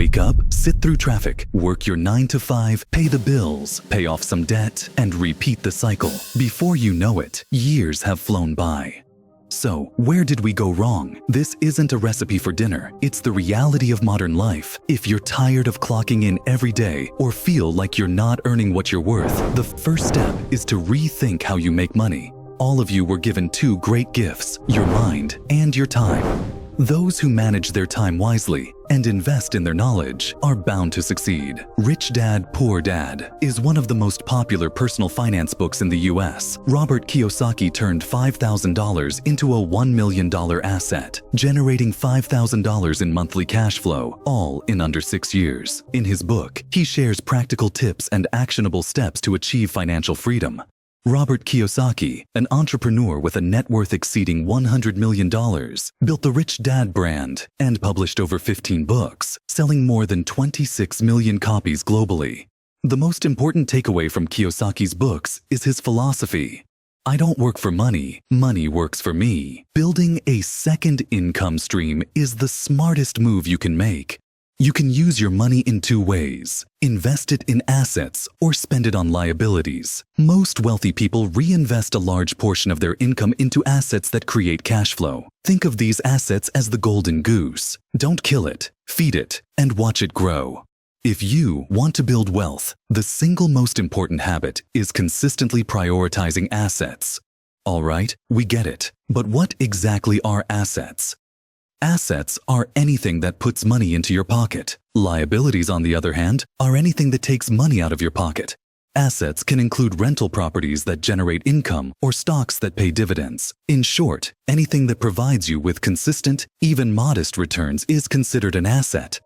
Wake up, sit through traffic, work your 9 to 5, pay the bills, pay off some debt, and repeat the cycle. Before you know it, years have flown by. So, where did we go wrong? This isn't a recipe for dinner. It's the reality of modern life. If you're tired of clocking in every day or feel like you're not earning what you're worth, the first step is to rethink how you make money. All of you were given two great gifts, your mind and your time. Those who manage their time wisely and invest in their knowledge are bound to succeed. Rich Dad, Poor Dad is one of the most popular personal finance books in the US. Robert Kiyosaki turned $5,000 into a $1 million asset, generating $5,000 in monthly cash flow, all in under 6 years. In his book, he shares practical tips and actionable steps to achieve financial freedom. Robert Kiyosaki, an entrepreneur with a net worth exceeding $100 million, built the Rich Dad brand and published over 15 books, selling more than 26 million copies globally. The most important takeaway from Kiyosaki's books is his philosophy. I don't work for money, money works for me. Building a second income stream is the smartest move you can make. You can use your money in two ways: invest it in assets or spend it on liabilities. Most wealthy people reinvest a large portion of their income into assets that create cash flow. Think of these assets as the golden goose. Don't kill it, feed it, and watch it grow. If you want to build wealth, the single most important habit is consistently prioritizing assets. All right, we get it. But what exactly are assets? Assets are anything that puts money into your pocket. Liabilities, on the other hand, are anything that takes money out of your pocket. Assets can include rental properties that generate income or stocks that pay dividends. In short, anything that provides you with consistent, even modest returns is considered an asset.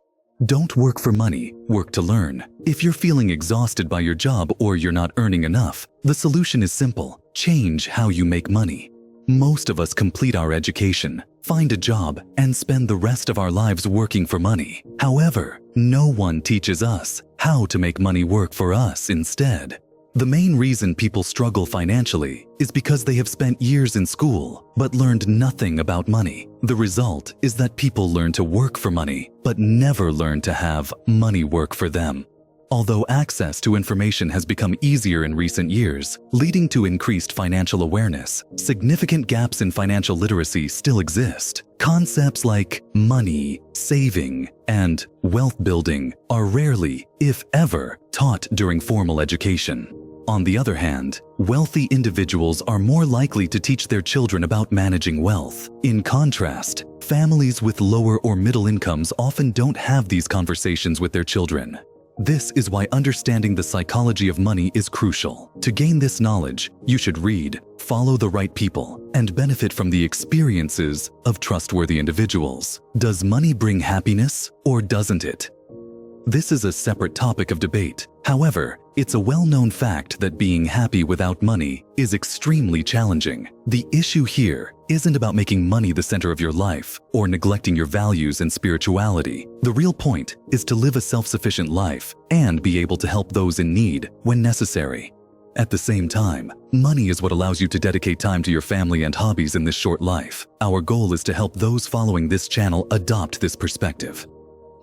Don't work for money, work to learn. If you're feeling exhausted by your job or you're not earning enough, the solution is simple: change how you make money. Most of us complete our education, find a job, and spend the rest of our lives working for money. However, no one teaches us how to make money work for us instead. The main reason people struggle financially is because they have spent years in school but learned nothing about money. The result is that people learn to work for money but never learn to have money work for them. Although access to information has become easier in recent years, leading to increased financial awareness, significant gaps in financial literacy still exist. Concepts like money, saving, and wealth building are rarely, if ever, taught during formal education. On the other hand, wealthy individuals are more likely to teach their children about managing wealth. In contrast, families with lower or middle incomes often don't have these conversations with their children. This is why understanding the psychology of money is crucial. To gain this knowledge, you should read, follow the right people, and benefit from the experiences of trustworthy individuals. Does money bring happiness, or doesn't it? This is a separate topic of debate. However, it's a well-known fact that being happy without money is extremely challenging. The issue here isn't about making money the center of your life or neglecting your values and spirituality. The real point is to live a self-sufficient life and be able to help those in need when necessary. At the same time, money is what allows you to dedicate time to your family and hobbies in this short life. Our goal is to help those following this channel adopt this perspective.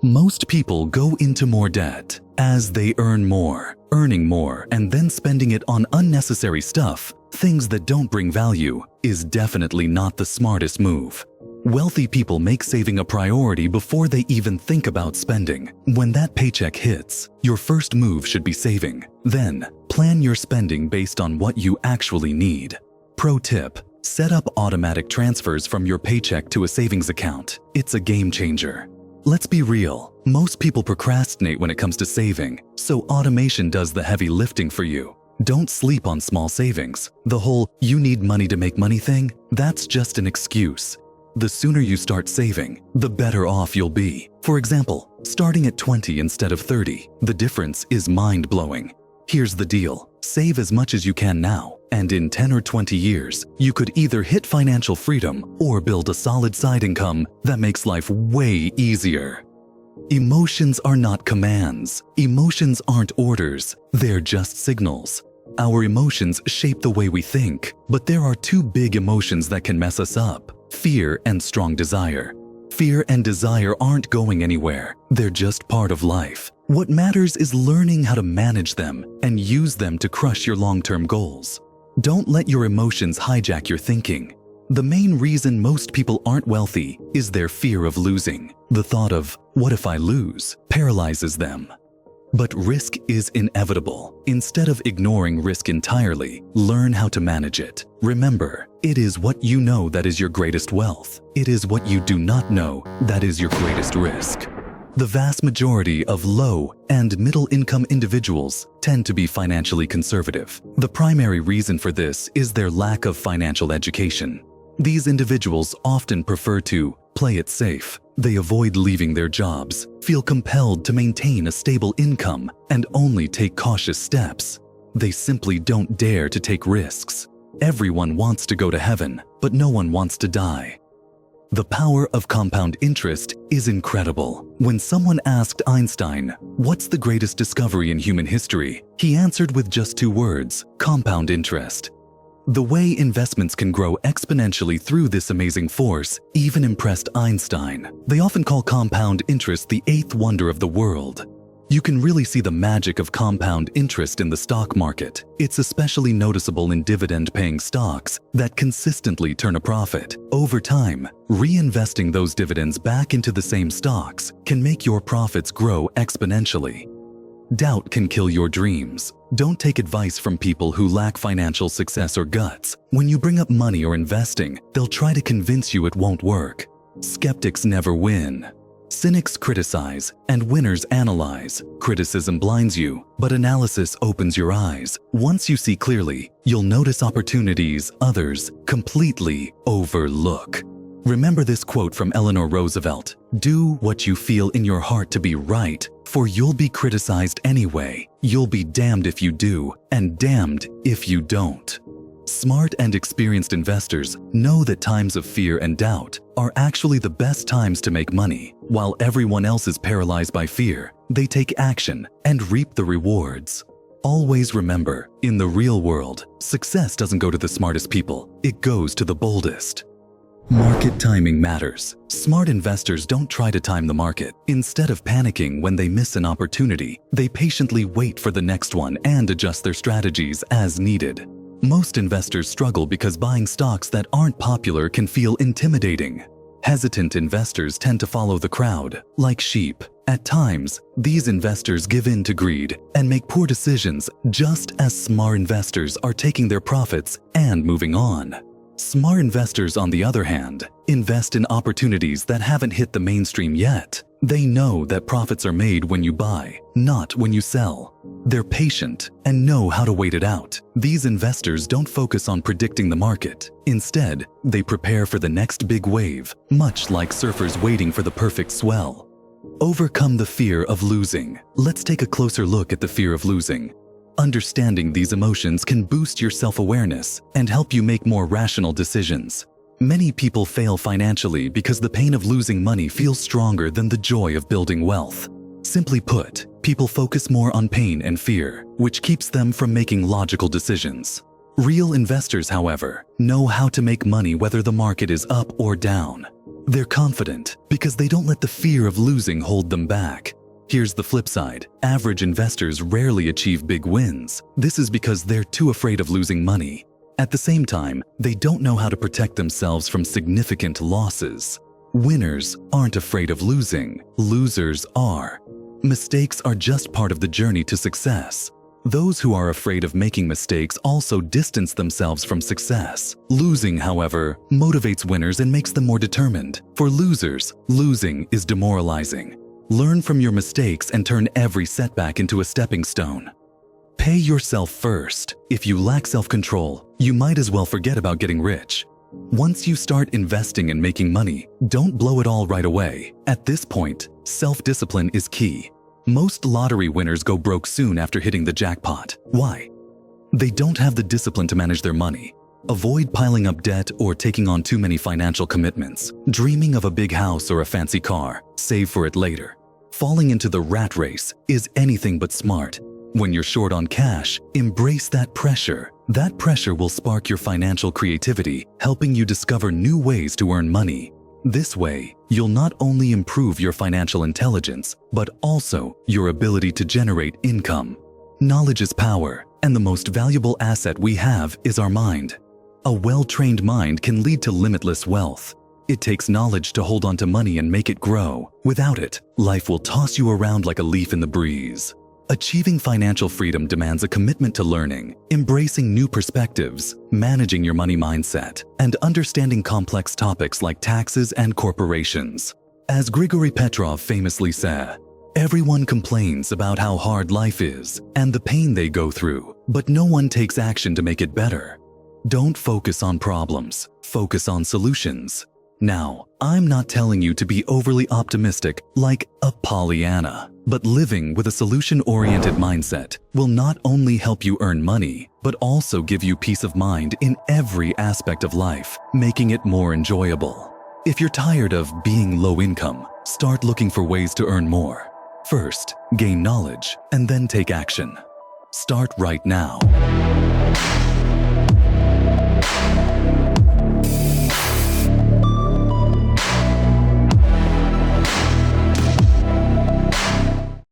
Most people go into more debt as they earn more, earning more, and then spending it on unnecessary stuff, things that don't bring value, is definitely not the smartest move. Wealthy people make saving a priority before they even think about spending. When that paycheck hits, your first move should be saving. Then, plan your spending based on what you actually need. Pro tip: set up automatic transfers from your paycheck to a savings account. It's a game changer. Let's be real, most people procrastinate when it comes to saving, so automation does the heavy lifting for you. Don't sleep on small savings. The whole "you need money to make money" thing, that's just an excuse. The sooner you start saving, the better off you'll be. For example, starting at 20 instead of 30, the difference is mind-blowing. Here's the deal: save as much as you can now, and in 10 or 20 years, you could either hit financial freedom or build a solid side income that makes life way easier. Emotions are not commands. Emotions aren't orders. They're just signals. Our emotions shape the way we think, but there are two big emotions that can mess us up: fear and strong desire. Fear and desire aren't going anywhere. They're just part of life. What matters is learning how to manage them and use them to crush your long-term goals. Don't let your emotions hijack your thinking. The main reason most people aren't wealthy is their fear of losing. The thought of, "What if I lose?" paralyzes them. But risk is inevitable. Instead of ignoring risk entirely, learn how to manage it. Remember, it is what you know that is your greatest wealth. It is what you do not know that is your greatest risk. The vast majority of low and middle-income individuals tend to be financially conservative. The primary reason for this is their lack of financial education. These individuals often prefer to play it safe. They avoid leaving their jobs, feel compelled to maintain a stable income, and only take cautious steps. They simply don't dare to take risks. Everyone wants to go to heaven, but no one wants to die. The power of compound interest is incredible. When someone asked Einstein, "What's the greatest discovery in human history?" he answered with just 2 words: compound interest. The way investments can grow exponentially through this amazing force even impressed Einstein. They often call compound interest the 8th wonder of the world. You can really see the magic of compound interest in the stock market. It's especially noticeable in dividend-paying stocks that consistently turn a profit. Over time, reinvesting those dividends back into the same stocks can make your profits grow exponentially. Doubt can kill your dreams. Don't take advice from people who lack financial success or guts. When you bring up money or investing, they'll try to convince you it won't work. Skeptics never win. Cynics criticize, and winners analyze. Criticism blinds you, but analysis opens your eyes. Once you see clearly, you'll notice opportunities others completely overlook. Remember this quote from Eleanor Roosevelt: "Do what you feel in your heart to be right, for you'll be criticized anyway. You'll be damned if you do, and damned if you don't." Smart and experienced investors know that times of fear and doubt are actually the best times to make money. While everyone else is paralyzed by fear, they take action and reap the rewards. Always remember, in the real world, success doesn't go to the smartest people, it goes to the boldest. Market timing matters. Smart investors don't try to time the market. Instead of panicking when they miss an opportunity, they patiently wait for the next one and adjust their strategies as needed. Most investors struggle because buying stocks that aren't popular can feel intimidating. Hesitant investors tend to follow the crowd, like sheep. At times, these investors give in to greed and make poor decisions just as smart investors are taking their profits and moving on. Smart investors, on the other hand, invest in opportunities that haven't hit the mainstream yet. They know that profits are made when you buy, not when you sell. They're patient and know how to wait it out. These investors don't focus on predicting the market. Instead, they prepare for the next big wave, much like surfers waiting for the perfect swell. Overcome the fear of losing. Let's take a closer look at the fear of losing. Understanding these emotions can boost your self-awareness and help you make more rational decisions. Many people fail financially because the pain of losing money feels stronger than the joy of building wealth. Simply put, people focus more on pain and fear, which keeps them from making logical decisions. Real investors, however, know how to make money whether the market is up or down. They're confident because they don't let the fear of losing hold them back. Here's the flip side. Average investors rarely achieve big wins. This is because they're too afraid of losing money. At the same time, they don't know how to protect themselves from significant losses. Winners aren't afraid of losing. Losers are. Mistakes are just part of the journey to success. Those who are afraid of making mistakes also distance themselves from success. Losing, however, motivates winners and makes them more determined. For losers, losing is demoralizing. Learn from your mistakes and turn every setback into a stepping stone. Pay yourself first. If you lack self-control, you might as well forget about getting rich. Once you start investing and making money, don't blow it all right away. At this point, self-discipline is key. Most lottery winners go broke soon after hitting the jackpot. Why? They don't have the discipline to manage their money. Avoid piling up debt or taking on too many financial commitments. Dreaming of a big house or a fancy car, save for it later. Falling into the rat race is anything but smart. When you're short on cash, embrace that pressure. That pressure will spark your financial creativity, helping you discover new ways to earn money. This way, you'll not only improve your financial intelligence, but also your ability to generate income. Knowledge is power, and the most valuable asset we have is our mind. A well-trained mind can lead to limitless wealth. It takes knowledge to hold on to money and make it grow. Without it, life will toss you around like a leaf in the breeze. Achieving financial freedom demands a commitment to learning, embracing new perspectives, managing your money mindset, and understanding complex topics like taxes and corporations. As Grigory Petrov famously said, "Everyone complains about how hard life is and the pain they go through, but no one takes action to make it better." Don't focus on problems, focus on solutions. Now, I'm not telling you to be overly optimistic like a Pollyanna, but living with a solution-oriented mindset will not only help you earn money, but also give you peace of mind in every aspect of life, making it more enjoyable. If you're tired of being low income, start looking for ways to earn more. First, gain knowledge and then take action. Start right now.